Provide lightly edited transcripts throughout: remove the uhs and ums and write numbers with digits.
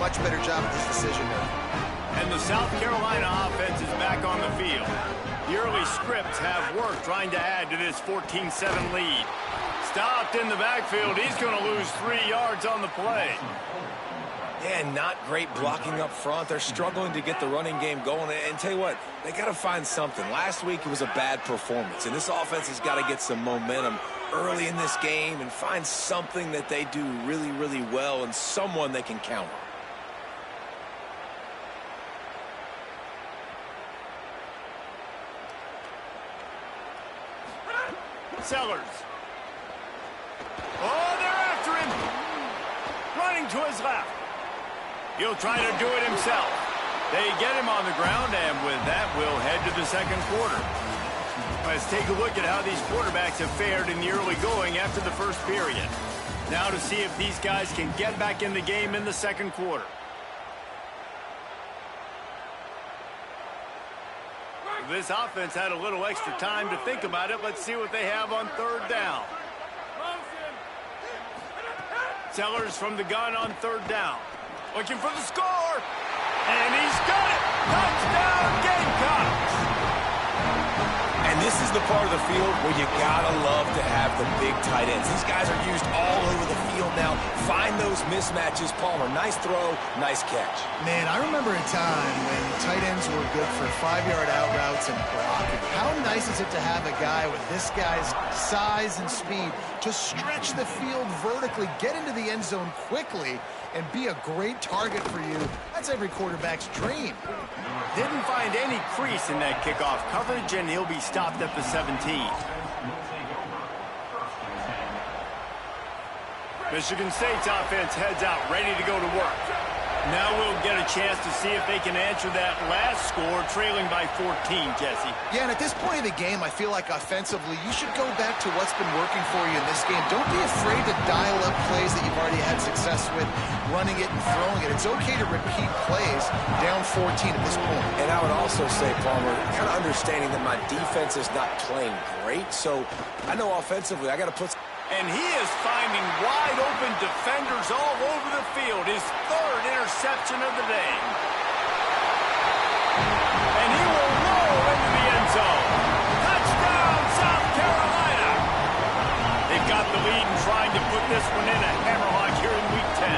much better job at this decision making. And the South Carolina offense is back on the field. The early scripts have worked trying to add to this 14-7 lead. Stopped in the backfield. He's going to lose 3 yards on the play. Yeah, not great blocking up front. They're struggling to get the running game going. And tell you what, they got to find something. Last week it was a bad performance, and this offense has got to get some momentum early in this game and find something that they do really, really well and someone they can count on. Sellers. Oh, they're after him. Running to his left. He'll try to do it himself. They get him on the ground, and with that, we'll head to the second quarter. Let's take a look at how these quarterbacks have fared in the early going after the first period. Now to see if these guys can get back in the game in the second quarter. This offense had a little extra time to think about it. Let's see what they have on third down. Sellers from the gun on third down. Looking for the score. And he's got it. Touchdown, Gamecocks. And this is the part of the field where you gotta love to have the big tight ends. These guys are used all over the field now. Find those mismatches. Palmer, nice throw, nice catch. Man, I remember a time when tight ends were good for 5-yard out routes and blocking. How nice is it to have a guy with this guy's size and speed to stretch the field vertically, get into the end zone quickly, and be a great target for you? That's every quarterback's dream. Didn't find any crease in that kickoff coverage, and he'll be stopped at the 17. Michigan State's offense heads out, ready to go to work. Now we'll get a chance to see if they can answer that last score, trailing by 14, Jesse. Yeah, and at this point of the game, I feel like offensively, you should go back to what's been working for you in this game. Don't be afraid to dial up plays that you've already had success with, running it and throwing it. It's okay to repeat plays down 14 at this point. And I would also say, Palmer, kind of understanding that my defense is not playing great, so I know offensively I got to put... And he is finding wide-open defenders all over the field. His third interception of the day. And he will roll into the end zone. Touchdown, South Carolina! They've got the lead and trying to put this one in a hammerlock here in Week 10.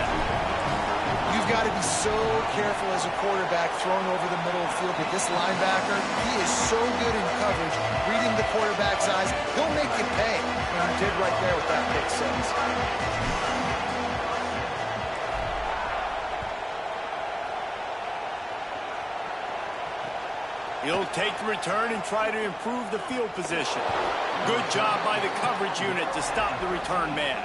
You've got to be so careful as a quarterback throwing over the middle of the field with this linebacker. He is so good in coverage, reading the quarterback's eyes. He'll make you pay. And he did right there with that pick six. He'll take the return and try to improve the field position. Good job by the coverage unit to stop the return man.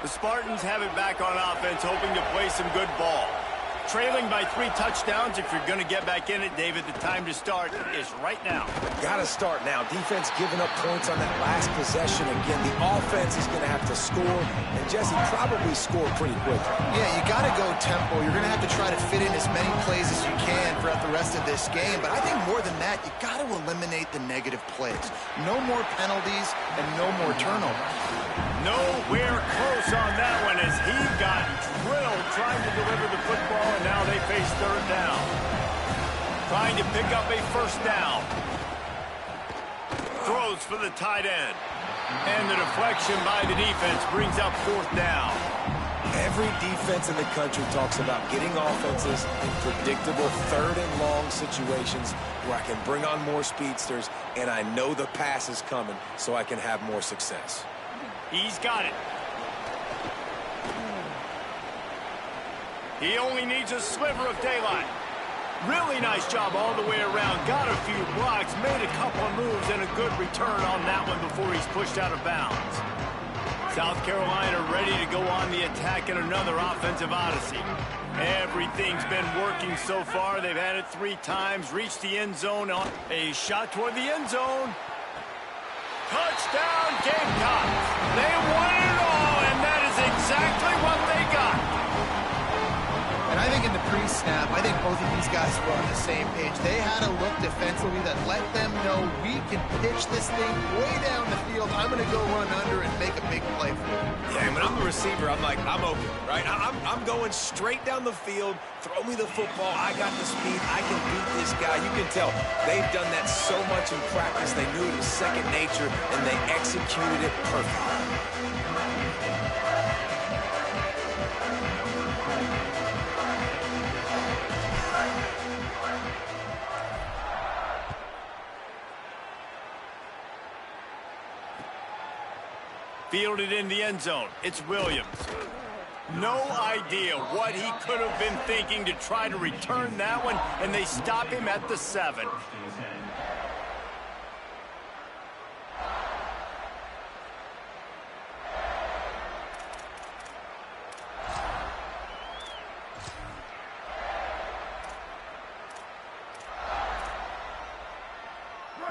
The Spartans have it back on offense, hoping to play some good ball. Trailing by 3 touchdowns. If you're going to get back in it, David, the time to start is right now. Got to start now. Defense giving up points on that last possession. Again, the offense is going to have to score, and Jesse probably score pretty quickly. Yeah, you got to go tempo. You're going to have to try to fit in as many plays as you can throughout the rest of this game. But I think more than that, you got to eliminate the negative plays. No more penalties and no more turnovers. Nowhere close on that one as he got drilled trying to deliver the football, and now they face third down. Trying to pick up a first down. Throws for the tight end. And the deflection by the defense brings up fourth down. Every defense in the country talks about getting offenses in predictable third and long situations where I can bring on more speedsters, and I know the pass is coming so I can have more success. He's got it. He only needs a sliver of daylight. Really nice job all the way around. Got a few blocks, made a couple of moves, and a good return on that one before he's pushed out of bounds. South Carolina ready to go on the attack in another offensive odyssey. Everything's been working so far. They've had it 3 times, reached the end zone. On a shot toward the end zone. Touchdown, Gamecocks. They won it all, and that is exactly what they snap, I think both of these guys were on the same page. They had a look defensively that let them know we can pitch this thing way down the field. I'm going to go run under and make a big play for it. Yeah, and when I'm the receiver, I'm like, I'm open, right? I'm going straight down the field. Throw me the football. I got the speed. I can beat this guy. You can tell they've done that so much in practice. They knew it was second nature, and they executed it perfectly. Fielded in the end zone. It's Williams. No idea what he could have been thinking to try to return that one, and they stop him at the 7.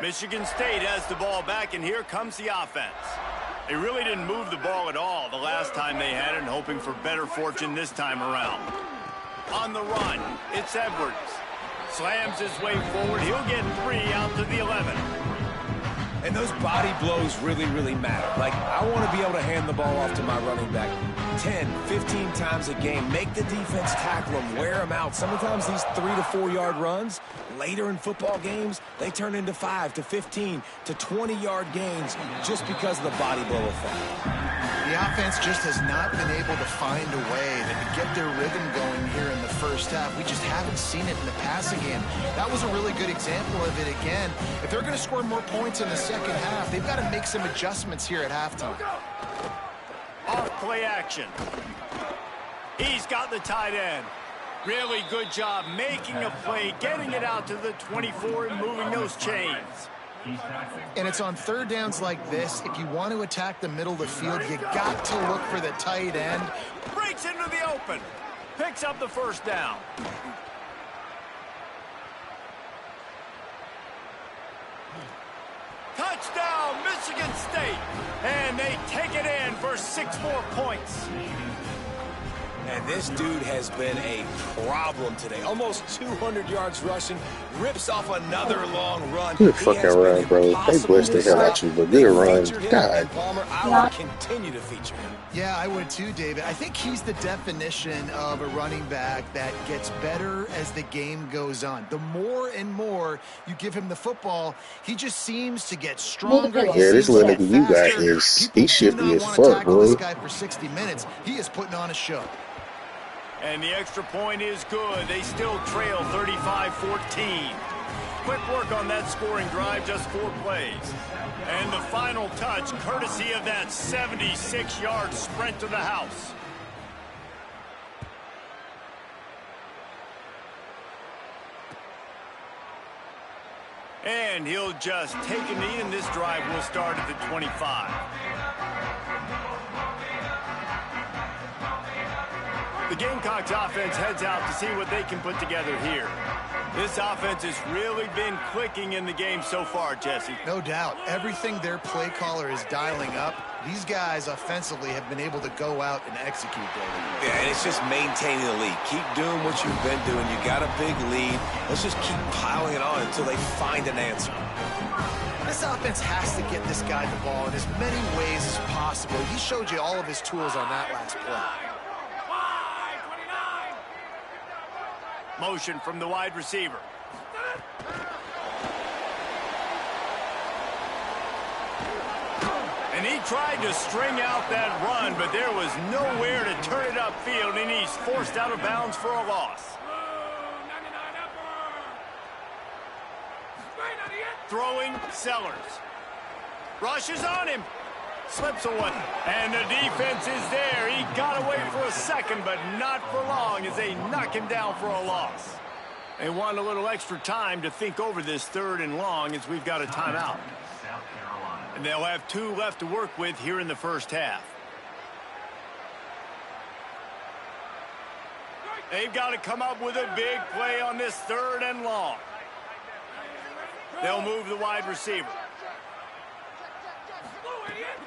Michigan State has the ball back, and here comes the offense. They really didn't move the ball at all the last time they had it, and hoping for better fortune this time around. On the run, it's Edwards. Slams his way forward. He'll get 3 out to the 11. And those body blows really, really matter. Like, I want to be able to hand the ball off to my running back 10, 15 times a game. Make the defense tackle them, wear them out. Sometimes these 3 to 4 yard runs, later in football games, they turn into 5 to 15 to 20 yard gains just because of the body blow effect. The offense just has not been able to find a way to get their rhythm going here in the first half. We just haven't seen it in the passing game. That was a really good example of it again. If they're going to score more points in the second half, they've got to make some adjustments here at halftime. Off play action. He's got the tight end. Really good job making a play, getting it out to the 24 and moving those chains. And it's on third downs like this. If you want to attack the middle of the field, you got to look for the tight end. Breaks into the open. Picks up the first down. Touchdown, Michigan State. And they take it in for 6 more points. And this dude has been a problem today. Almost 200 yards rushing. Rips off another long run. Good fucking run, bro. They blessed the hell out you, but good run. God. Palmer, I will continue to feature him. Yeah, I would too, David. I think he's the definition of a running back that gets better as the game goes on. The more and more you give him the football, he just seems to get stronger. Yeah, this little nigga you got is, he's shifty as fuck, boy. This guy for 60 minutes. He is putting on a show. And the extra point is good. They still trail 35-14. Quick work on that scoring drive, just 4 plays. And the final touch, courtesy of that 76-yard sprint to the house. And he'll just take a knee, and this drive will start at the 25. The Gamecocks offense heads out to see what they can put together here. This offense has really been clicking in the game so far, Jesse. No doubt. Everything their play caller is dialing up, these guys offensively have been able to go out and execute, David. Yeah, and it's just maintaining the lead. Keep doing what you've been doing. You got a big lead. Let's just keep piling it on until they find an answer. This offense has to get this guy the ball in as many ways as possible. He showed you all of his tools on that last play. Motion from the wide receiver. And he tried to string out that run, but there was nowhere to turn it upfield, and he's forced out of bounds for a loss. Throwing, Sellers. Rushes on him. Slips away. And the defense is there. He got away for a second, but not for long as they knock him down for a loss. They want a little extra time to think over this 3rd and long as we've got a timeout. And they'll have 2 left to work with here in the first half. They've got to come up with a big play on this 3rd and long. They'll move the wide receiver.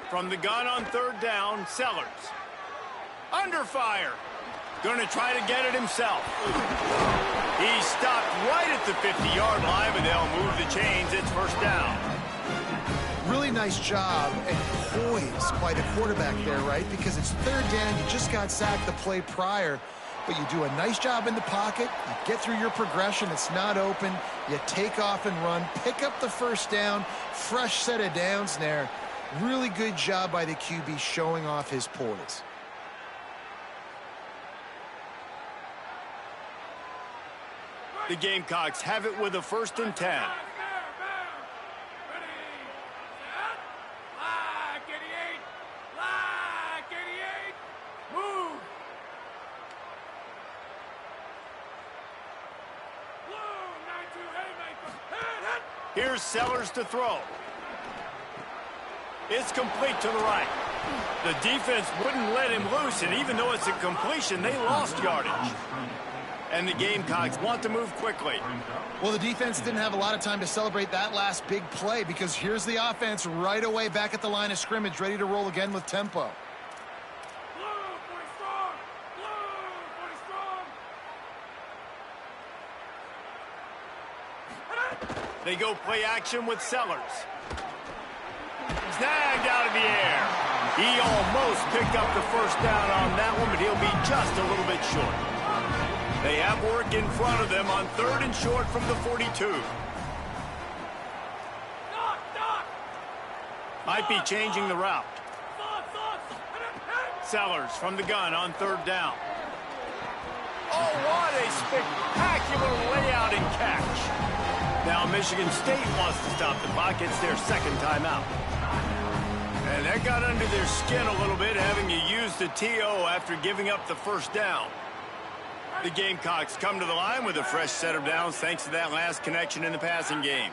From the gun on 3rd down, Sellers. Under fire. Going to try to get it himself. He stopped right at the 50-yard line, but they'll move the chains. It's first down. Really nice job and poise by the quarterback there, right? Because it's third down. You just got sacked the play prior, but you do a nice job in the pocket. You get through your progression. It's not open. You take off and run. Pick up the first down. Fresh set of downs there. Really good job by the QB showing off his poise. The Gamecocks have it with a 1st and 10. Here's Sellers to throw. It's complete to the right. The defense wouldn't let him loose, and even though it's a completion, they lost yardage. And the Gamecocks want to move quickly. Well, the defense didn't have a lot of time to celebrate that last big play because here's the offense right away back at the line of scrimmage, ready to roll again with tempo. They go play action with Sellers. Snagged out of the air. He almost picked up the first down on that one, but he'll be just a little bit short. They have work in front of them on 3rd and short from the 42. Might be changing the route. Sellers from the gun on 3rd down. Oh, what a spectacular layout and catch. Now Michigan State wants to stop the clock. It's their 2nd timeout. And that got under their skin a little bit, having to use the TO after giving up the first down. The Gamecocks come to the line with a fresh set of downs thanks to that last connection in the passing game.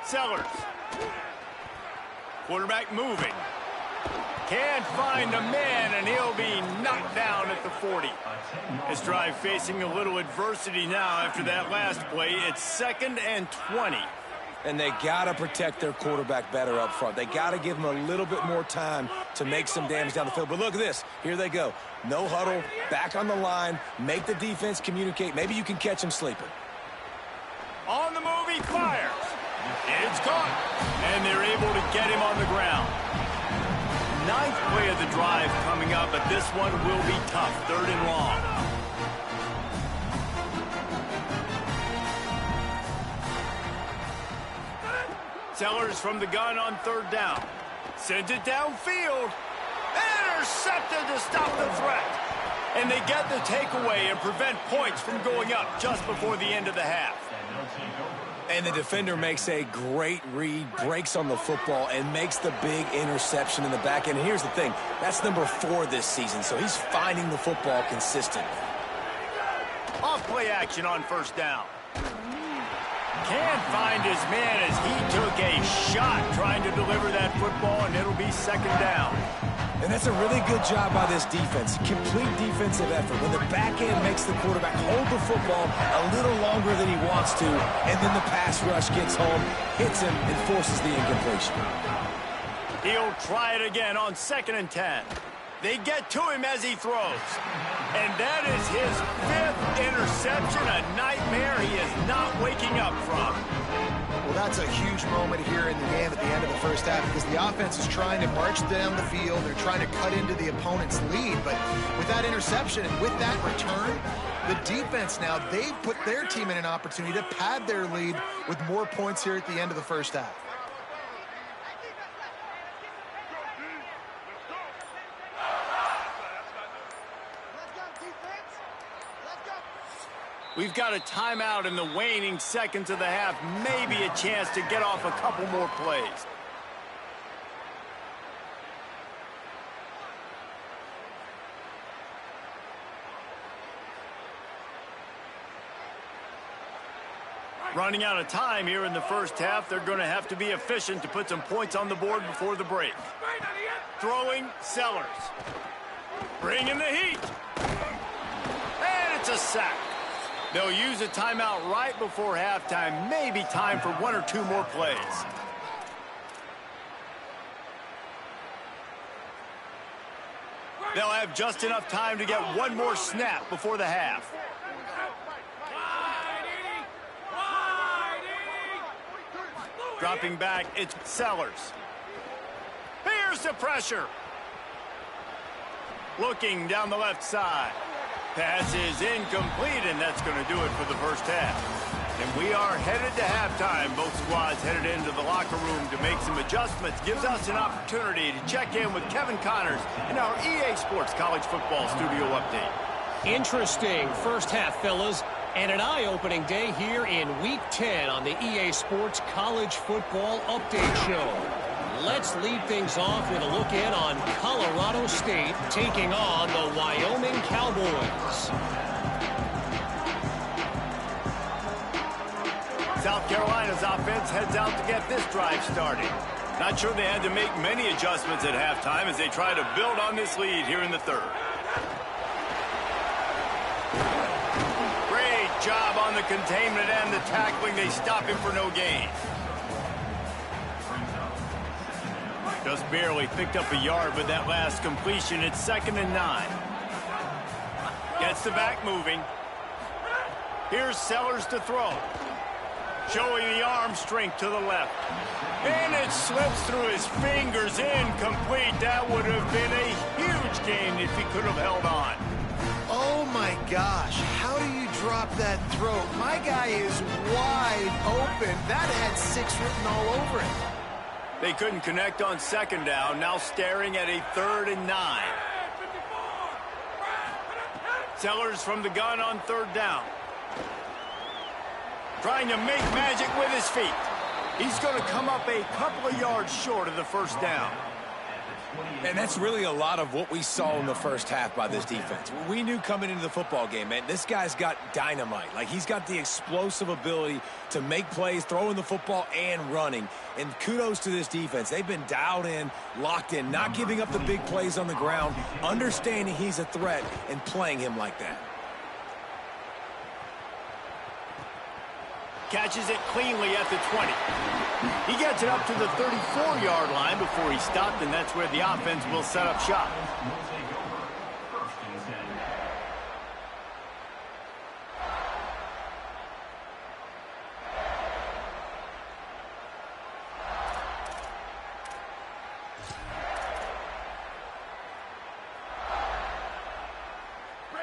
Sellers. Quarterback moving. Can't find a man, and he'll be knocked down at the 40. This drive facing a little adversity now after that last play. It's 2nd and 20. And they got to protect their quarterback better up front. They got to give him a little bit more time to make some damage down the field. But look at this. Here they go. No huddle, back on the line, make the defense communicate. Maybe you can catch him sleeping. On the move, he fires. It's caught. And they're able to get him on the ground. 9th play of the drive coming up, but this one will be tough. 3rd and long. Sellers from the gun on 3rd down. Sends it downfield. Intercepted to stop the threat. And they get the takeaway and prevent points from going up just before the end of the half. And the defender makes a great read, breaks on the football, and makes the big interception in the back end. And here's the thing, that's number 4 this season, so he's finding the football consistently. Off play action on 1st down. Can't find his man as he took a shot trying to deliver that football, and it'll be 2nd down. And that's a really good job by this defense. Complete defensive effort. When the back end makes the quarterback hold the football a little longer than he wants to, and then the pass rush gets home, hits him, and forces the incompletion. He'll try it again on 2nd and 10. They get to him as he throws. And that is his 5th interception, a nightmare he is not waking up from. Well, that's a huge moment here in the game at the end of the first half because the offense is trying to march down the field. They're trying to cut into the opponent's lead. But with that interception and with that return, the defense now, they put their team in an opportunity to pad their lead with more points here at the end of the first half. We've got a timeout in the waning seconds of the half. Maybe a chance to get off a couple more plays. Running out of time here in the first half. They're going to have to be efficient to put some points on the board before the break. Throwing Sellers. Bringing the heat. And it's a sack. They'll use a timeout right before halftime. Maybe time for 1 or 2 more plays. They'll have just enough time to get one more snap before the half. Dropping back, it's Sellers. Here's the pressure. Looking down the left side. Pass is incomplete, and that's going to do it for the first half. And we are headed to halftime. Both squads headed into the locker room to make some adjustments. Gives us an opportunity to check in with Kevin Connors in our EA Sports College Football Studio Update. Interesting first half, fellas. And an eye-opening day here in Week 10 on the EA Sports College Football Update Show. Let's lead things off with a look in on Colorado State taking on the Wyoming Cowboys. South Carolina's offense heads out to get this drive started. Not sure they had to make many adjustments at halftime as they try to build on this lead here in the third. Great job on the containment and the tackling. They stop him for no gain. Just barely picked up a yard with that last completion. It's 2nd and 9. Gets the back moving. Here's Sellers to throw. Showing the arm strength to the left. And it slips through his fingers. Incomplete. That would have been a huge gain if he could have held on. Oh, my gosh. How do you drop that throw? My guy is wide open. That had 6 written all over it. They couldn't connect on 2nd down. Now staring at a 3rd and 9. Sellers from the gun on 3rd down. Trying to make magic with his feet. He's going to come up a couple of yards short of the first down. And that's really a lot of what we saw in the first half by this defense. We knew coming into the football game, man, this guy's got dynamite. Like, he's got the explosive ability to make plays, throwing the football and running. And kudos to this defense. They've been dialed in, locked in, not giving up the big plays on the ground, understanding he's a threat and playing him like that. Catches it cleanly at the 20. He gets it up to the 34-yard line before he stopped, and that's where the offense will set up shop.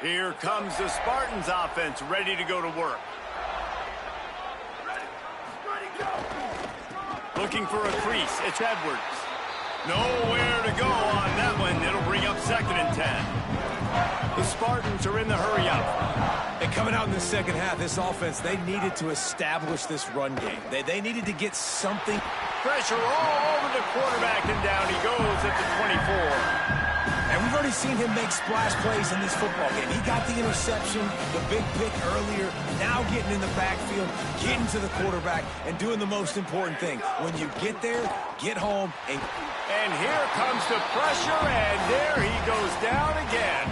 Here comes the Spartans offense ready to go to work. Looking for a crease. It's Edwards. Nowhere to go on that one. It'll bring up 2nd and 10. The Spartans are in the hurry up. And coming out in the second half, this offense, they needed to establish this run game. They needed to get something. Pressure all over the quarterback, and down he goes at the 24. And we've already seen him make splash plays in this football game. He got the interception, the big pick earlier, now getting in the backfield, getting to the quarterback, and doing the most important thing. When you get there, get home. And here comes the pressure, and there he goes down again.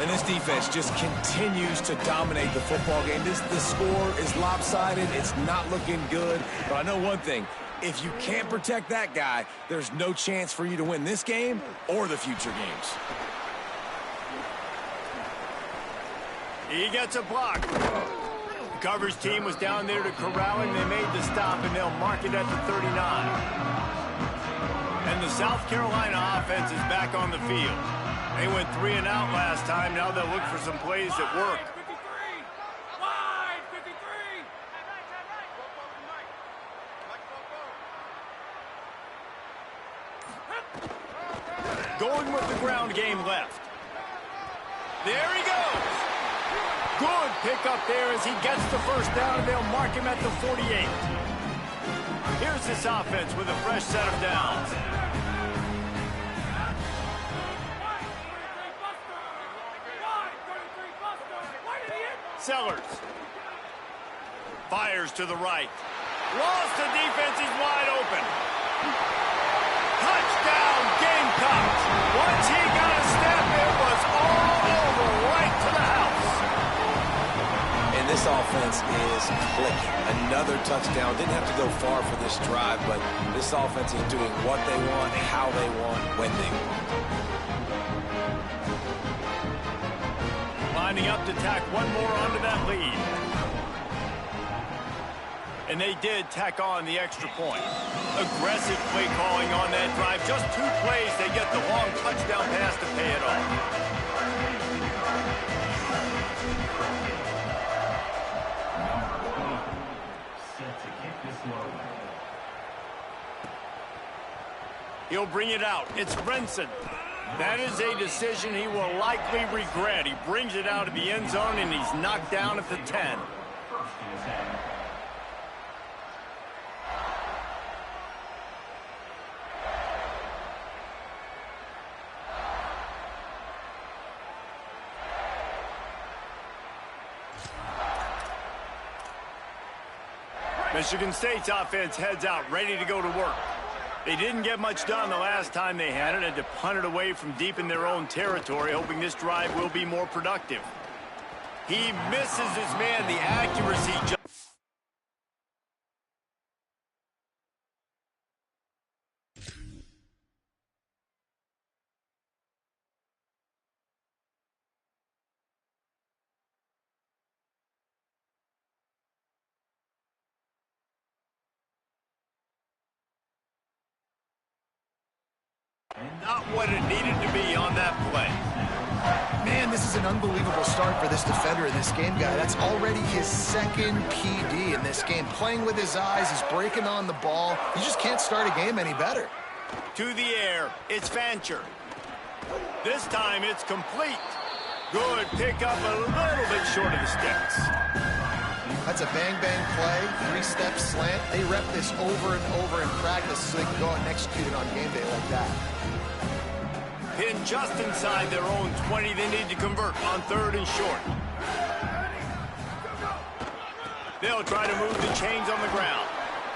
And this defense just continues to dominate the football game. The score is lopsided. It's not looking good. But I know one thing. If you can't protect that guy, there's no chance for you to win this game or the future games. He gets a block. The coverage team was down there to corral him. They made the stop, and they'll mark it at the 39. And the South Carolina offense is back on the field. They went 3 and out last time. Now they'll look for some plays that work. Going with the ground game left. There he goes. Good pickup there as he gets the first down, and they'll mark him at the 48. Here's this offense with a fresh set of downs. Sellers. Fires to the right. Lost, the defense is wide open. Touchdown, Gamecocks. Once he got a step, it was all over, right to the house. And this offense is clicking. Another touchdown. Didn't have to go far for this drive, but this offense is doing what they want, how they want, when they want. lining up to tack one more onto that lead. And they did tack on the extra point. Aggressive play calling on that drive. Just 2 plays, they get the long touchdown pass to pay it off. He'll bring it out. It's Brinson. That is a decision he will likely regret. He brings it out of the end zone, and he's knocked down at the 10. Michigan State's offense heads out, ready to go to work. They didn't get much done the last time they had it, and to punt it away from deep in their own territory, hoping this drive will be more productive. He misses his man, the accuracy. Not what it needed to be on that play. Man, this is an unbelievable start for this defender in this game, guy. That's already his 2nd PD in this game. Playing with his eyes, he's breaking on the ball. You just can't start a game any better. To the air, it's Fancher. This time it's complete. Good pickup, a little bit short of the sticks. That's a bang-bang play, 3-step slant. They rep this over and over in practice so they can go out and execute it on game day like that. Pinned just inside their own 20. They need to convert on 3rd and short. They'll try to move the chains on the ground.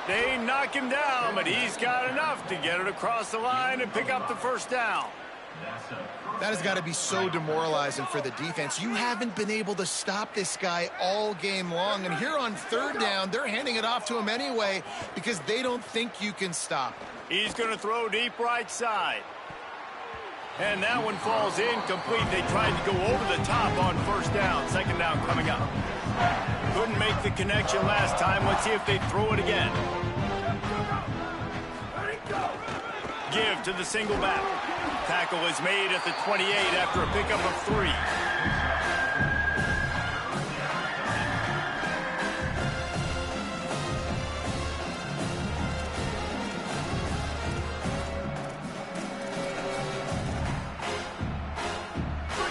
They knock him down, but he's got enough to get it across the line and pick up the 1st down. That has got to be so demoralizing for the defense. You haven't been able to stop this guy all game long. And here on 3rd down, they're handing it off to him anyway because they don't think you can stop him. He's going to throw deep right side. And that one falls incomplete. They tried to go over the top on 1st down. 2nd down coming up. Couldn't make the connection last time. Let's see if they throw it again. Give to the single back. Tackle is made at the 28 after a pickup of 3.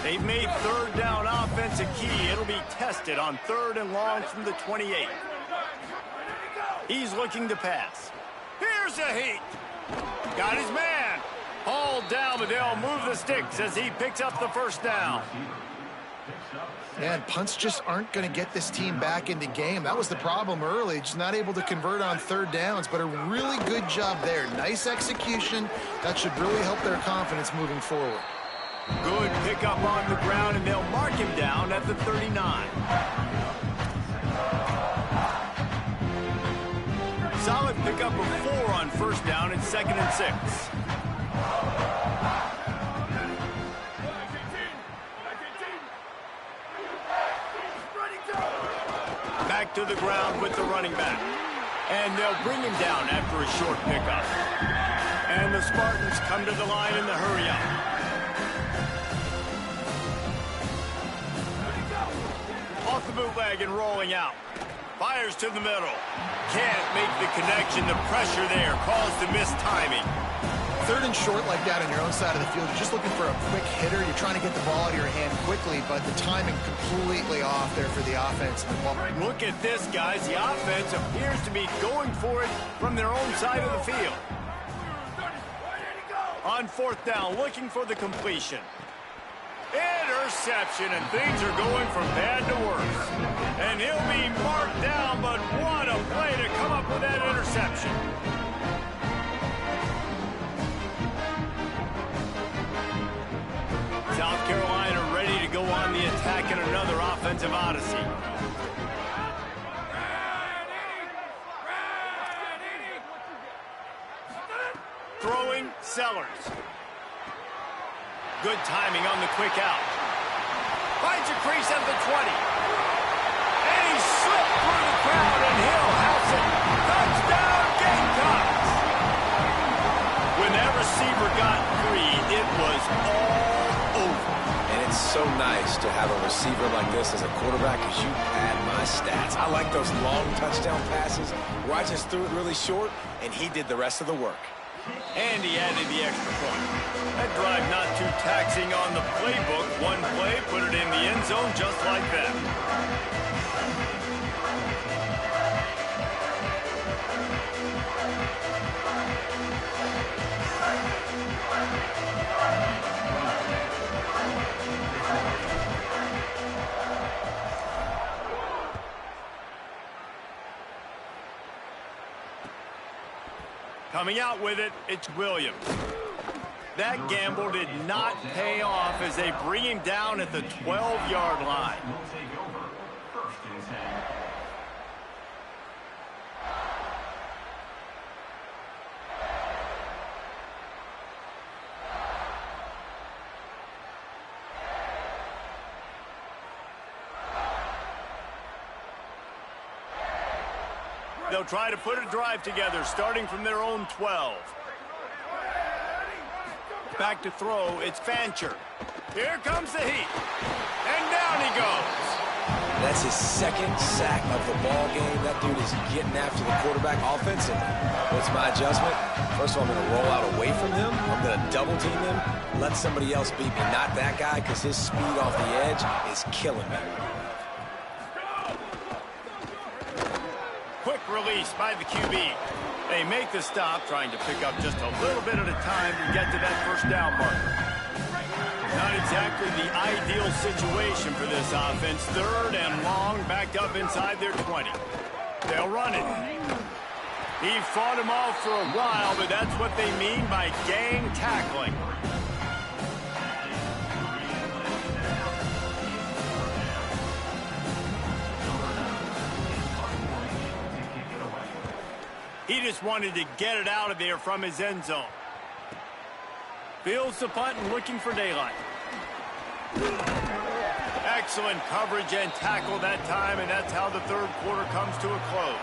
They've made 3rd down offense a key. It'll be tested on 3rd and long from the 28. He's looking to pass. Here's a heat. Got his man. Hauled down, but they'll move the sticks as he picks up the 1st down. Man, punts just aren't going to get this team back in the game. That was the problem early, just not able to convert on 3rd downs, but a really good job there. Nice execution. That should really help their confidence moving forward. Good pickup on the ground, and they'll mark him down at the 39. Solid pickup of 4 on 1st down and 2nd and 6. Back to the ground with the running back. And they'll bring him down after a short pickup. And the Spartans come to the line in the hurry-up. Off the bootleg and rolling out. Fires to the middle. Can't make the connection. The pressure there caused the missed timing. 3rd and short like that on your own side of the field. You're just looking for a quick hitter. You're trying to get the ball out of your hand quickly, but the timing completely off there for the offense. Look at this, guys. The offense appears to be going for it from their own side of the field. On 4th down, looking for the completion. Interception, and things are going from bad to worse. And he'll be marked down, but what a play to come up with that interception. South Carolina ready to go on the attack in another offensive odyssey. Throwing, Sellers. Good timing on the quick out. Finds a crease at the 20. And he slipped through the crowd, and Hill has it. Touchdown, Gamecocks! When that receiver got free, it was all over. And it's so nice to have a receiver like this as a quarterback, because you pad my stats. I like those long touchdown passes where I just threw it really short, and he did the rest of the work. And he added the extra point. That drive not too taxing on the playbook. One play, put it in the end zone just like that. Coming out with it, it's Williams. That gamble did not pay off as they bring him down at the 12-yard line. They'll try to put a drive together, starting from their own 12. Back to throw, it's Fancher. Here comes the heat. And down he goes. That's his second sack of the ball game. That dude is getting after the quarterback offensively. What's my adjustment? First of all, I'm going to roll out away from him. I'm going to double team him. Let somebody else beat me, not that guy, because his speed off the edge is killing me. Quick release by the QB. They make the stop, trying to pick up just a little bit at a time to get to that first down marker. Not exactly the ideal situation for this offense. Third and long, backed up inside their 20. They'll run it. He fought him off for a while, but that's what they mean by gang tackling. He just wanted to get it out of there from his end zone. Fields the punt and looking for daylight. Excellent coverage and tackle that time, and that's how the third quarter comes to a close.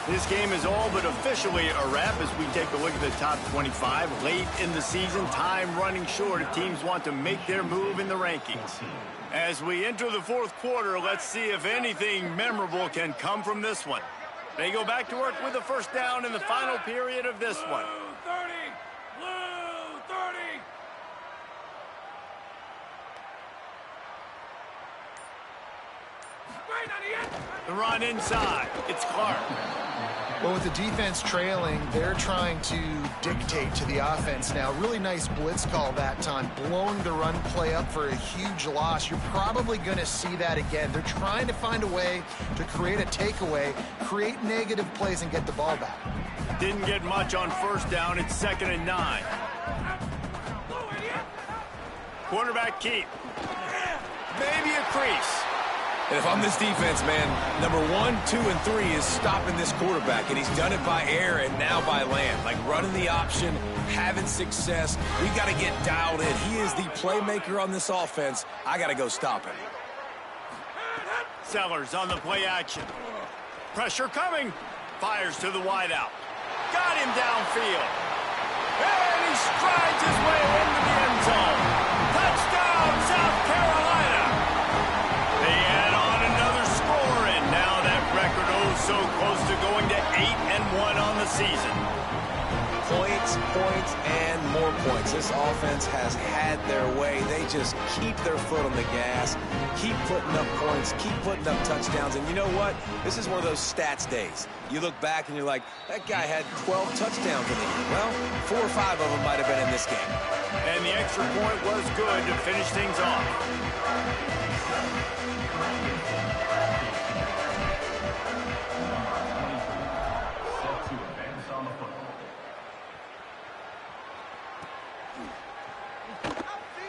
This game is all but officially a wrap as we take a look at the top 25. Late in the season, time running short if teams want to make their move in the rankings. As we enter the fourth quarter, let's see if anything memorable can come from this one. They go back to work with the first down in the final period of this one. Blue 30! Blue 30! The run inside. It's Clark. Well, with the defense trailing, they're trying to dictate to the offense now. Really nice blitz call that time, blowing the run play up for a huge loss. You're probably going to see that again. They're trying to find a way to create a takeaway, create negative plays, and get the ball back. Didn't get much on first down. It's 2nd and 9. Quarterback keep. Maybe a crease. And if I'm this defense, man, number 1, 2, and 3 is stopping this quarterback, and he's done it by air and now by land. Like running the option, having success. We got to get dialed in. He is the playmaker on this offense. I got to go stop him. Sellers on the play action. Pressure coming. Fires to the wideout. Got him downfield. And he strides his way into the end zone. Touchdown, South Carolina. They add on another score, and now that record so close to going to 8-1 on the season. Points, points, and more points. This offense has had their way. They just keep their foot on the gas, keep putting up points, keep putting up touchdowns. And you know what? This is one of those stats days. You look back and you're like, that guy had 12 touchdowns in the year. Well, 4 or 5 of them might have been in this game. And the extra point was good to finish things off.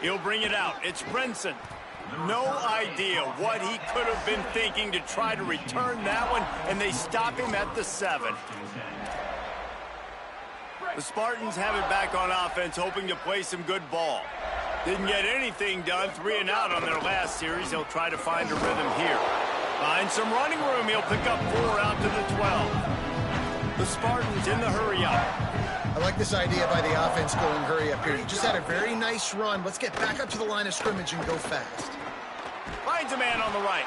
He'll bring it out. It's Brinson. No idea what he could have been thinking to try to return that one, and they stop him at the 7. The Spartans have it back on offense, hoping to play some good ball. Didn't get anything done. 3 and out on their last series. They'll try to find a rhythm here. Find some running room. He'll pick up 4 out to the 12. The Spartans in the hurry up. I like this idea by the offense going hurry up here. You just had a very nice run. Let's get back up to the line of scrimmage and go fast. Finds a man on the right.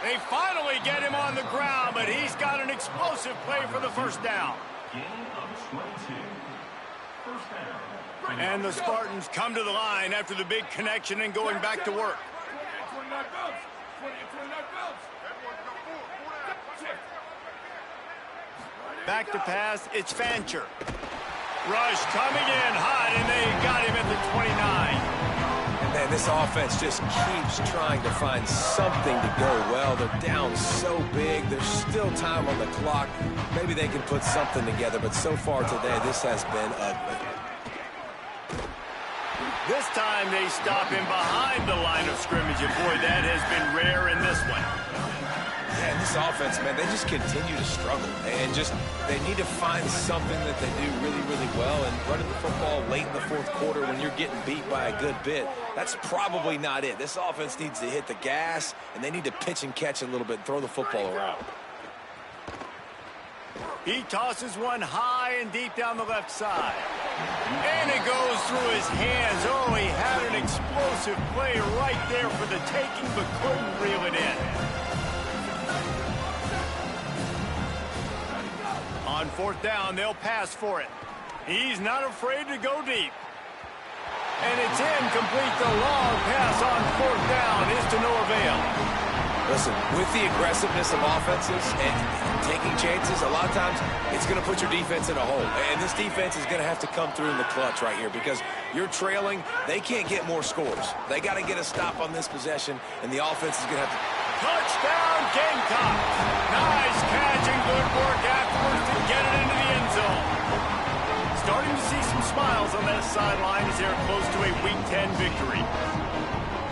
They finally get him on the ground, but he's got an explosive play for the first down. And the Spartans come to the line after the big connection and going back to work. Back to pass, it's Fancher. Rush coming in hot, and they got him at the 29. And then this offense just keeps trying to find something to go well. They're down so big. There's still time on the clock. Maybe they can put something together, but so far today, this has been ugly. This time they stop him behind the line of scrimmage, and boy, that has been rare in this one. Yeah, this offense, man, they just continue to struggle. And they need to find something that they do really, really well. And running the football late in the fourth quarter when you're getting beat by a good bit, that's probably not it. This offense needs to hit the gas, and they need to pitch and catch a little bit and throw the football around. He tosses one high and deep down the left side. And it goes through his hands. Oh, he had an explosive play right there for the taking, but couldn't reel it in. On 4th down, they'll pass for it. He's not afraid to go deep. And it's incomplete. The long pass on 4th down is to no avail. Listen, with the aggressiveness of offenses and taking chances, a lot of times it's going to put your defense in a hole. And this defense is going to have to come through in the clutch right here because you're trailing. They can't get more scores. They got to get a stop on this possession, and the offense is going to have to... Touchdown, Gamecocks! Nice catch and good work afterwards to get it into the end zone. Starting to see some smiles on that sideline as they're close to a Week 10 victory.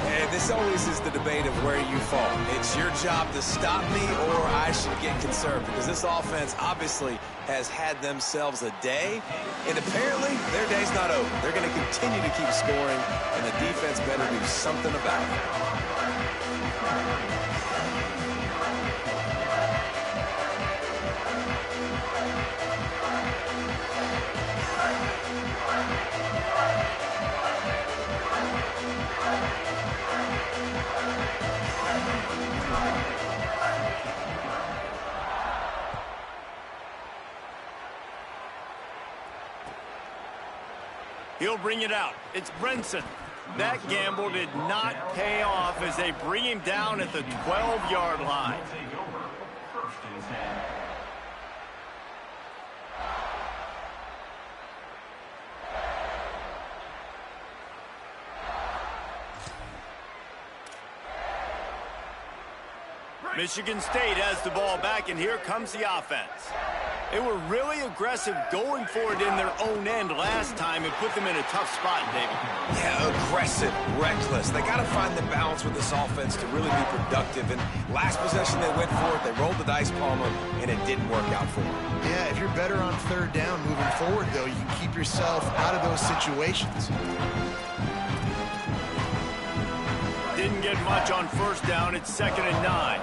And this always is the debate of where you fall. It's your job to stop me or I should get concerned because this offense obviously has had themselves a day, and apparently their day's not over. They're going to continue to keep scoring, and the defense better do something about it. He'll bring it out. It's Brinson. That gamble did not pay off as they bring him down at the 12-yard line. Michigan State has the ball back, and here comes the offense. They were really aggressive going for it in their own end last time and put them in a tough spot, David. Yeah, aggressive, reckless. They got to find the balance with this offense to really be productive. And last possession they went for it, they rolled the dice, Palmer, and it didn't work out for them. Yeah, if you're better on 3rd down moving forward, though, you can keep yourself out of those situations. Didn't get much on 1st down. It's 2nd and 9.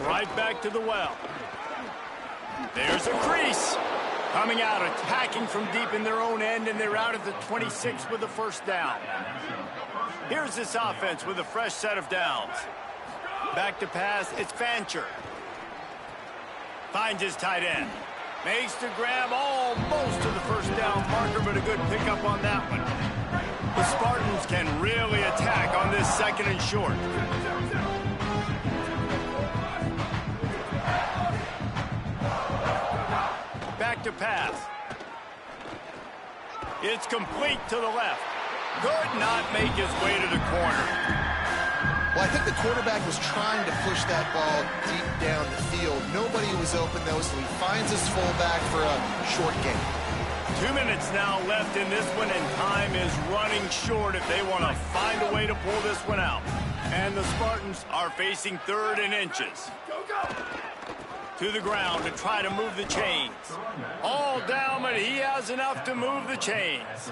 Right back to the well. There's a crease. Coming out, attacking from deep in their own end, and they're out at the 26 with the 1st down. Here's this offense with a fresh set of downs. Back to pass, it's Fancher. Finds his tight end. Makes the grab almost to the 1st down marker, but a good pickup on that one. The Spartans can really attack on this 2nd and short. Back to pass. It's complete to the left. Could not make his way to the corner. Well, I think the quarterback was trying to push that ball deep down the field. Nobody was open, though, so he finds his fullback for a short gain. 2 minutes now left in this one, and time is running short if they want to find a way to pull this one out. And the Spartans are facing 3rd and inches. To the ground to try to move the chains. All down, but he has enough to move the chains.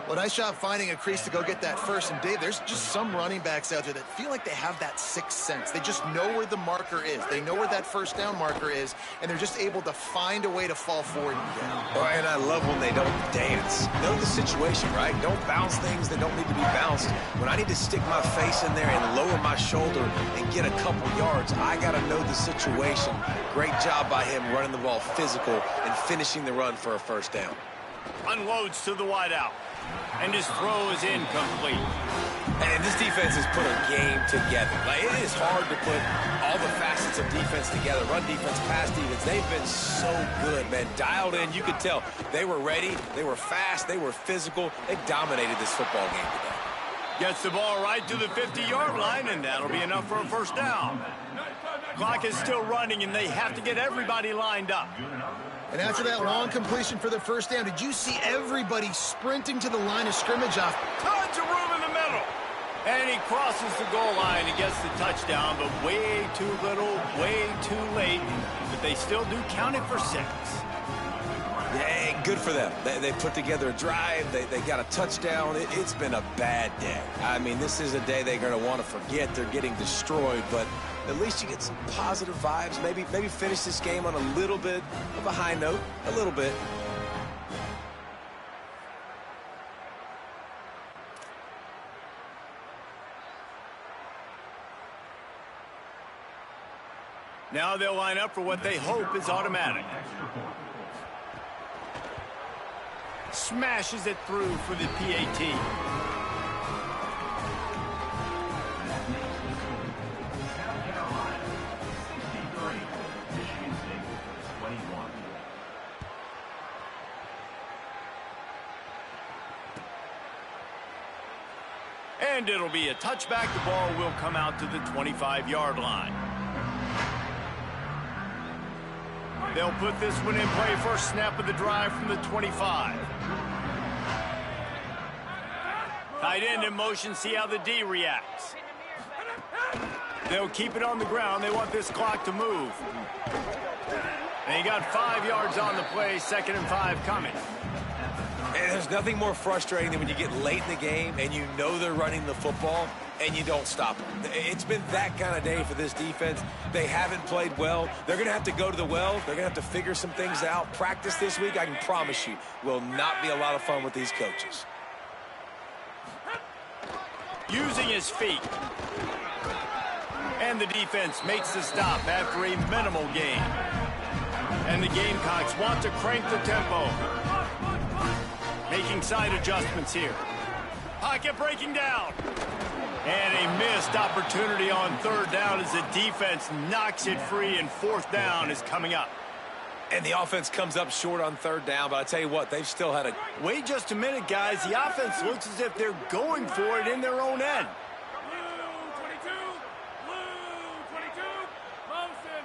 Well, nice job finding a crease to go get that first. And, Dave, there's just some running backs out there that feel like they have that sixth sense. They just know where the marker is. They know where that first down marker is, and they're just able to find a way to fall forward and get it. Oh, and I love when they don't dance. Know the situation, right? Don't bounce things that don't need to be bounced. When I need to stick my face in there and lower my shoulder and get a couple yards, I got to know the situation. Great job by him running the ball physical and finishing the run for a first down. Unloads to the wideout. And his throw is incomplete. And this defense has put a game together. Like, it is hard to put all the facets of defense together. Run defense, pass defense. They've been so good, man. Dialed in. You could tell they were ready. They were fast. They were physical. They dominated this football game today. Gets the ball right to the 50-yard line, and that'll be enough for a first down. Clock is still running, and they have to get everybody lined up. And after that long completion for the first down, did you see everybody sprinting to the line of scrimmage off? Tons of room in the middle. And he crosses the goal line and gets the touchdown, but way too little, way too late. But they still do count it for 6. Yeah, good for them. They put together a drive. They got a touchdown. It's been a bad day. I mean, this is a day they're going to want to forget. They're getting destroyed, but at least you get some positive vibes. Maybe finish this game on a little bit of a high note. A little bit. Now they'll line up for what they hope is automatic. Smashes it through for the PAT. And it'll be a touchback. The ball will come out to the 25-yard line. They'll put this one in play. First snap of the drive from the 25. Tight end in motion. See how the D reacts. They'll keep it on the ground. They want this clock to move. They got 5 yards on the play. 2nd and 5 coming. And there's nothing more frustrating than when you get late in the game and you know they're running the football and you don't stop them. It's been that kind of day for this defense. They haven't played well. They're going to have to go to the well. They're going to have to figure some things out. Practice this week, I can promise you, will not be a lot of fun with these coaches. Using his feet. And the defense makes the stop after a minimal gain. And the Gamecocks want to crank the tempo. Making side adjustments here. Pocket breaking down. And a missed opportunity on 3rd down as the defense knocks it free, and 4th down is coming up. And the offense comes up short on 3rd down, but I tell you what, they've still had a... Wait just a minute, guys. The offense looks as if they're going for it in their own end. Blue 22. Blue 22. Motion.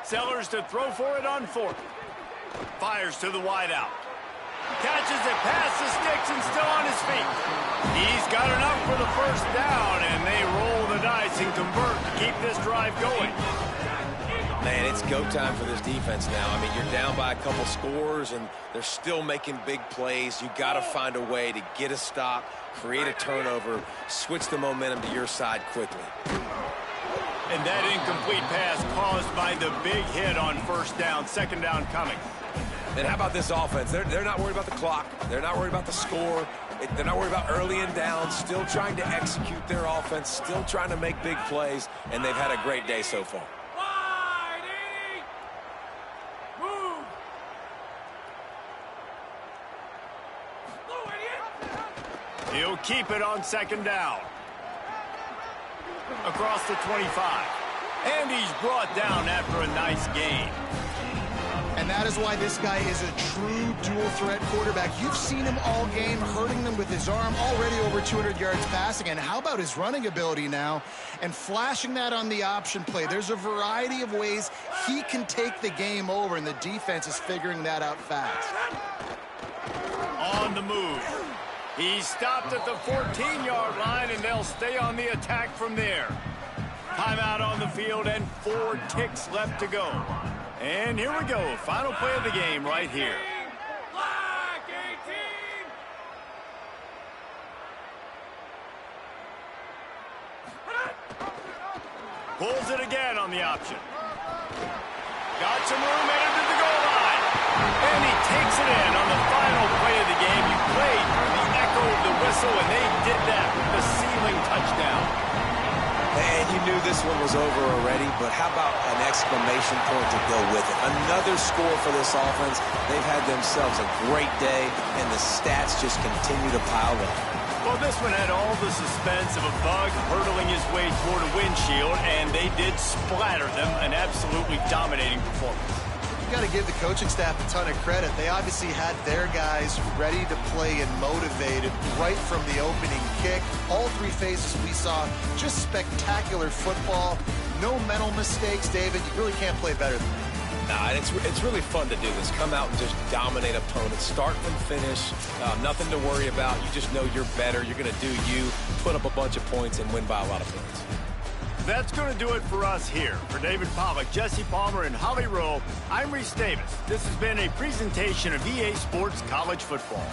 Sellers to throw for it on 4th. Fires to the wideout. Catches it past the sticks and still on his feet. He's got enough for the first down, and they roll the dice and convert to keep this drive going. Man, it's go time for this defense now. I mean, you're down by a couple scores, and they're still making big plays. You got to find a way to get a stop, create a turnover, switch the momentum to your side quickly. And that incomplete pass caused by the big hit on 1st down. 2nd down coming. And how about this offense? They're not worried about the clock. They're not worried about the score. They're not worried about early and down. Still trying to execute their offense. Still trying to make big plays. And they've had a great day so far. Wide 80. Move. Blue idiot. He'll keep it on 2nd down. Across the 25. And he's brought down after a nice gain. And that is why this guy is a true dual-threat quarterback. You've seen him all game, hurting them with his arm, already over 200 yards passing. And how about his running ability now? And flashing that on the option play. There's a variety of ways he can take the game over, and the defense is figuring that out fast. On the move. He's stopped at the 14-yard line, and they'll stay on the attack from there. Timeout on the field and 4 ticks left to go. And here we go. Final play of the game right here. Black 18. Pulls it again on the option. Got some room headed to the goal line. And he takes it in on the final play of the game. You played through the echo of the whistle, and they did that with the ceiling touchdown. And you knew this one was over already, but how about an exclamation point to go with it? Another score for this offense. They've had themselves a great day, and the stats just continue to pile up. Well, this one had all the suspense of a bug hurtling his way toward a windshield, and they did splatter them. An absolutely dominating performance. You got to give the coaching staff a ton of credit. They obviously had their guys ready to play and motivated right from the opening kick. All 3 phases we saw, just spectacular football. No mental mistakes, David. You really can't play better than that. Nah, and it's really fun to do this. Come out and just dominate opponents. Start from finish. Nothing to worry about. You just know you're better. You're going to do you, put up a bunch of points, and win by a lot of points. That's going to do it for us here. For David Pollack, Jesse Palmer, and Holly Rowe, I'm Reese Davis. This has been a presentation of EA Sports College Football.